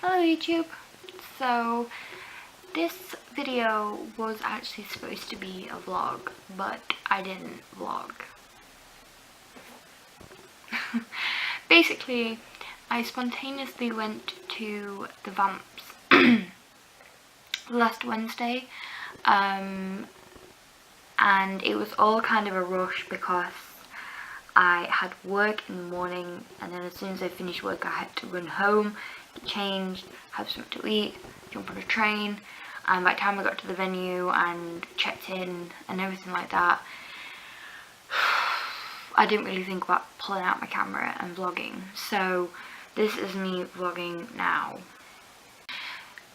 Hello YouTube! So this video was actually supposed to be a vlog, but I didn't vlog. Basically, I spontaneously went to the VAMPS last Wednesday, and it was all kind of a rush because I had work in the morning, and then as soon as I finished work I had to run home, get changed, have something to eat, jump on a train, and by the time I got to the venue and checked in and everything like that, I didn't really think about pulling out my camera and vlogging. So this is me vlogging now.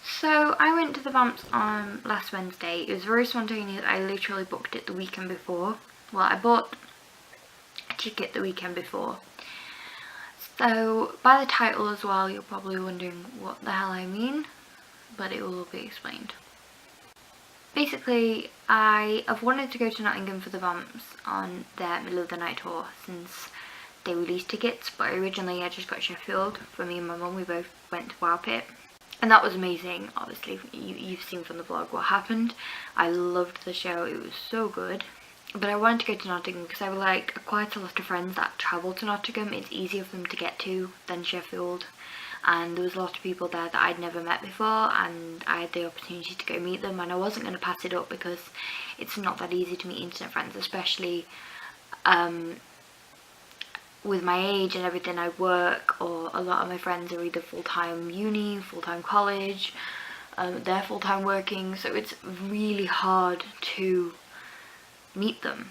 So I went to the VAMPS on last Wednesday. It was very spontaneous. I literally booked it the weekend before. Well, I bought ticket the weekend before. So by the title as well, you're probably wondering what the hell I mean, but it will be explained. Basically, I've wanted to go to Nottingham for the VAMPS on their middle of the night tour since they released tickets, but originally I just got Sheffield for me and my mum. We both went to Wow Pit, and that was amazing. Obviously you've seen from the vlog what happened. I loved the show, it was so good. But I wanted to go to Nottingham because I have quite a lot of friends that travel to Nottingham. It's easier for them to get to than Sheffield, and there was a lot of people there that I'd never met before, and I had the opportunity to go meet them, and I wasn't going to pass it up because it's not that easy to meet internet friends, especially with my age and everything. I work, or a lot of my friends are either full-time uni, full-time college, they're full-time working, so it's really hard to meet them.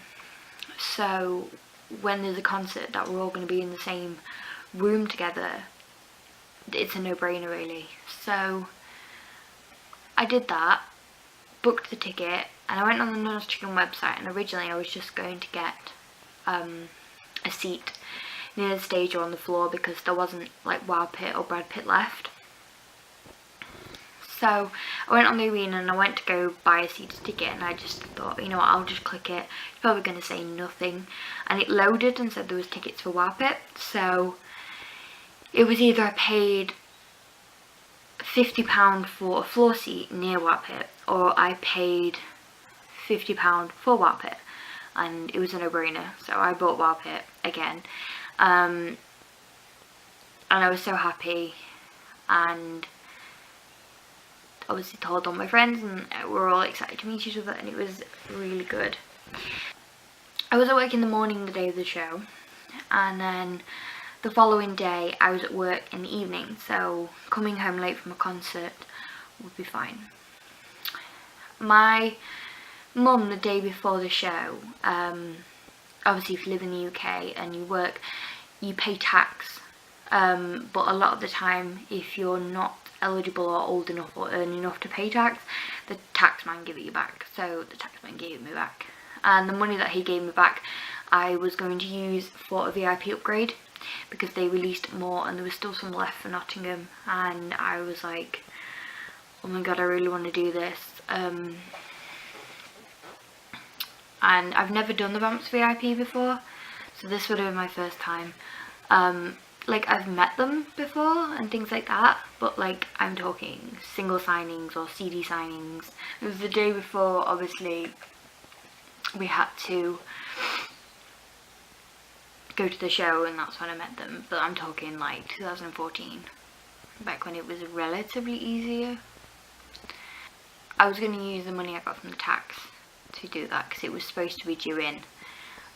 So when there's a concert that we're all going to be in the same room together, it's a no-brainer really. So I did that, booked the ticket, and I went on the Nottingham website, and originally I was just going to get a seat near the stage or on the floor because there wasn't like Wow Pit or Brad Pitt left. So I went on the arena and I went to go buy a seated ticket, and I just thought, you know what, I'll just click it. It's probably going to say nothing. And it loaded and said there was tickets for Wow Pit. So it was either I paid £50 for a floor seat near Wow Pit, or I paid £50 for Wow Pit. And it was a no-brainer. So I bought Wow Pit again. And I was so happy, and obviously told all my friends, and we were all excited to meet each other, and it was really good. I was at work in the morning the day of the show, and then the following day I was at work in the evening, so coming home late from a concert would be fine. My mum, the day before the show, obviously if you live in the UK and you work, you pay tax, but a lot of the time if you're not eligible or old enough or earn enough to pay tax, the taxman give it you back. So the taxman gave it me back, and the money that he gave me back I was going to use for a VIP upgrade because they released more and there was still some left for Nottingham, and I was like, oh my god, I really want to do this. And I've never done the VAMPS VIP before, so this would have been my first time. Like, I've met them before and things like that, but like, I'm talking single signings or CD signings. It was the day before, obviously we had to go to the show, and that's when I met them, but I'm talking like 2014, back when it was relatively easier. I was going to use the money I got from the tax to do that because it was supposed to be due in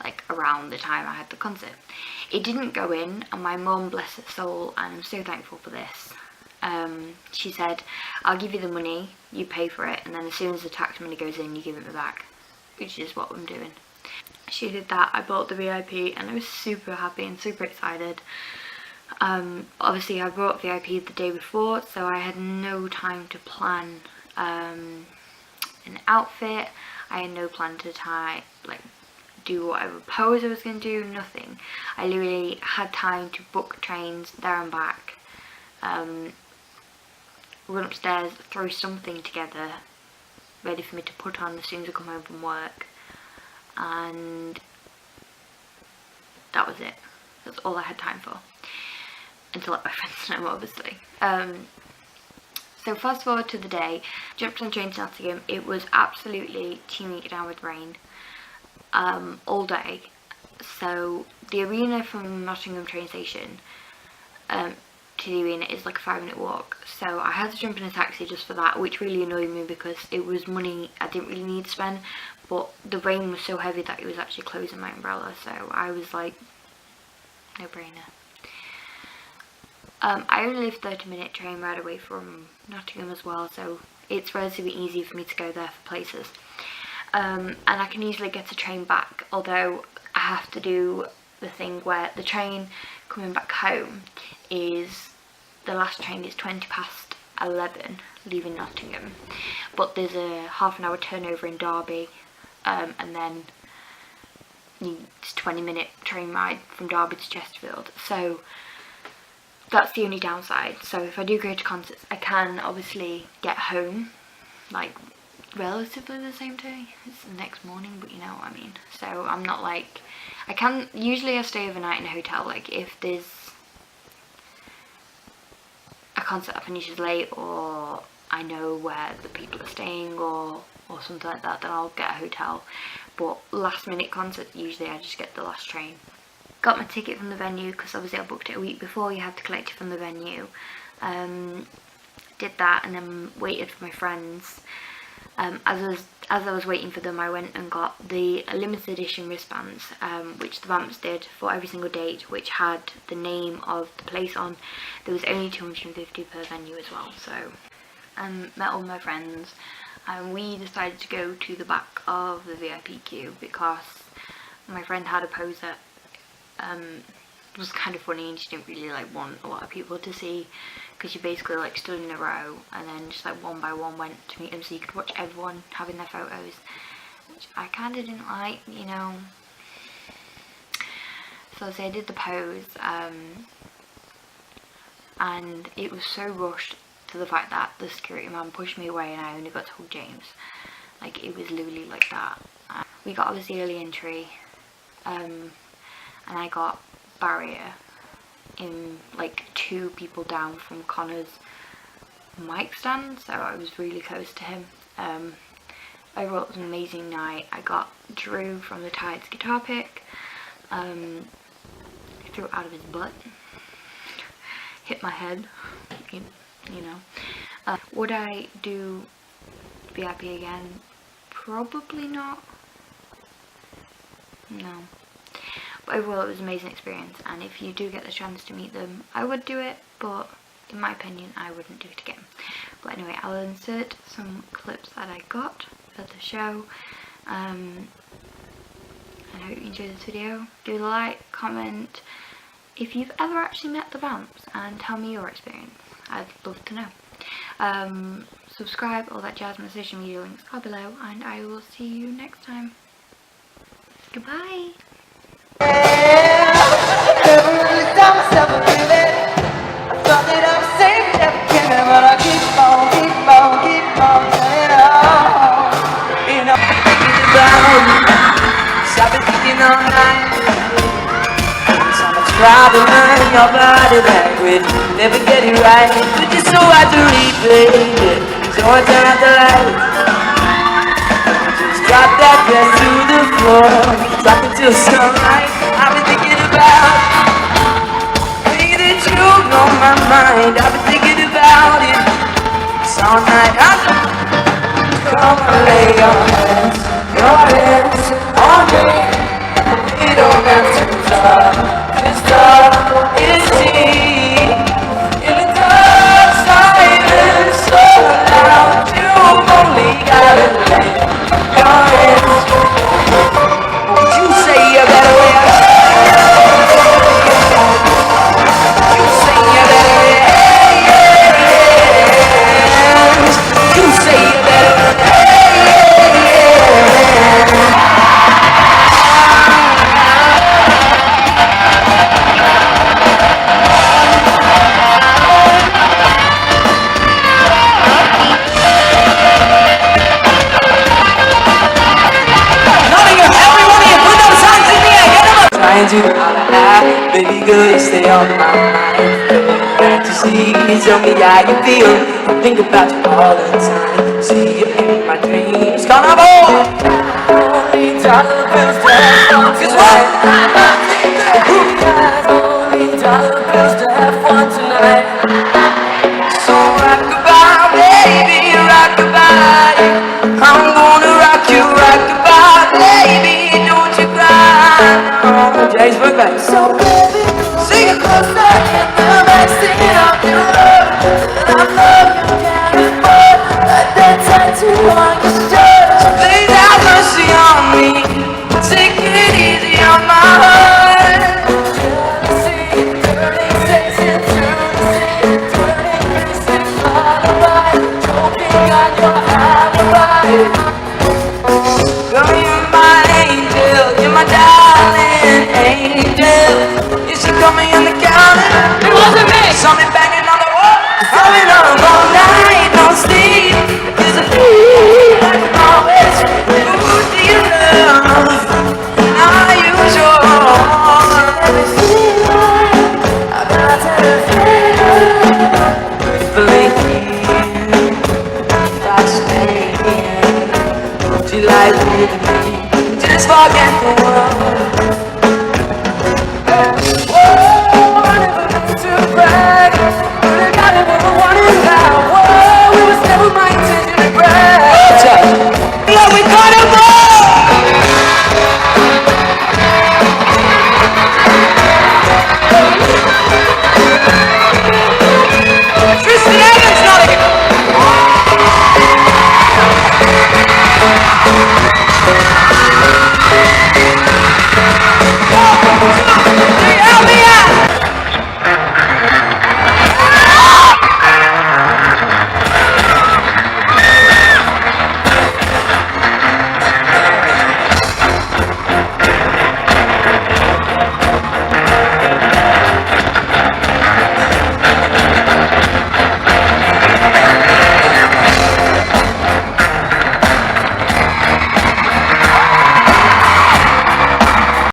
like around the time I had the concert. It didn't go in, and my mum, bless her soul, and I'm so thankful for this, she said, I'll give you the money, you pay for it, and then as soon as the tax money goes in you give it me back, which is what I'm doing. She did that. I bought the VIP and I was super happy and super excited. Obviously I bought VIP the day before, so I had no time to plan an outfit. I had no plan to do whatever pose I was going to do, nothing. I literally had time to book trains there and back, run upstairs, throw something together ready for me to put on as soon as I come home from work, and that was it. That's all I had time for, until let my friends know, obviously. So fast forward to the day, jumped on the train to Nottingham. It was absolutely teeming it down with rain all day. So the arena from Nottingham train station to the arena is like a 5-minute walk. So I had to jump in a taxi just for that, which really annoyed me because it was money I didn't really need to spend. But the rain was so heavy that it was actually closing my umbrella. So I was like, no brainer. I only live 30-minute train ride away from Nottingham as well, so it's relatively easy for me to go there for places. And I can easily get a train back, although I have to do the thing where the train coming back home is, the last train is 11:20 leaving Nottingham, but there's a half-an-hour turnover in Derby, and then it's a 20-minute train ride from Derby to Chesterfield. So that's the only downside. So if I do go to concerts, I can obviously get home like relatively the same day. It's the next morning, but you know what I mean. So I'm not like, usually I stay overnight in a hotel. Like if there's a concert that finishes late, or I know where the people are staying, or something like that, then I'll get a hotel. But last minute concerts, usually I just get the last train. Got my ticket from the venue because obviously I booked it a week before. You have to collect it from the venue. Did that and then waited for my friends. As I was waiting for them, I went and got the limited edition wristbands, which the VAMPS did for every single date, which had the name of the place on. There was only 250 per venue as well. So met all my friends, and we decided to go to the back of the VIP queue because my friend had a pose that was kind of funny, and she didn't really like want a lot of people to see, because you basically like stood in a row and then just like one by one went to meet them, so you could watch everyone having their photos, which I kind of didn't like, you know. So I did the pose, and it was so rushed to the fact that the security man pushed me away and I only got to hold James. Like, it was literally like that. We got obviously early entry, and I got barrier in like 2 people down from Connor's mic stand, so I was really close to him. Overall it was an amazing night. I got Drew from the Tides guitar pick. I threw it out of his butt, hit my head, you know. Would I do VIP again? Probably not. No. But overall it was an amazing experience, and if you do get the chance to meet them, I would do it, but in my opinion I wouldn't do it again. But anyway, I'll insert some clips that I got for the show. I hope you enjoyed this video. Do like, comment if you've ever actually met the VAMPS, and tell me your experience. I'd love to know. Subscribe, all that jazz. My social media links are below, and I will see you next time. Goodbye. Never really saw myself again. I thought that I was safe, never cared, but I keep on turning on. You know, thinking about, so I've been thinking all night. So much problem in your body language, never get it right. But you're so hard to read, baby. So I turn out the light. Drop that dress to the floor, drop it till sunlight. I've been thinking about things that you on my mind. I've been thinking about it. It's all night. Come and lay your hands on me. You don't have to talk, this love is deep. In the dark silence so loud, you've only gotta lay. Would you say you better way? You say you better way. You say you better way. tell me how you feel. I think about you all the time. See you in my dreams. Carnival. Only dollar bills to have fun tonight. Only dollar bills to have fun tonight. So rock-a-bye, baby, rock-a-bye. I'm gonna rock you, rock-a-bye, baby, don't you cry. Oh, Jay's back. So baby, sing it closer in the backseat of your love. I love you, can't afford that tattoo on your shirt. So please have mercy on me, take it easy on my heart. Jealousy, dirty sex, and dirty choking on your alibi. Girl, you're my angel, you're my darling angel. You should call me on the counter. It wasn't me. Saw me banging on the wall. I've been up all night, no sleep. Cause I feel like I'm always who do you love? And are you sure? Everything I've got to feel. Believe that's staying. She lies with me. Just forget the world.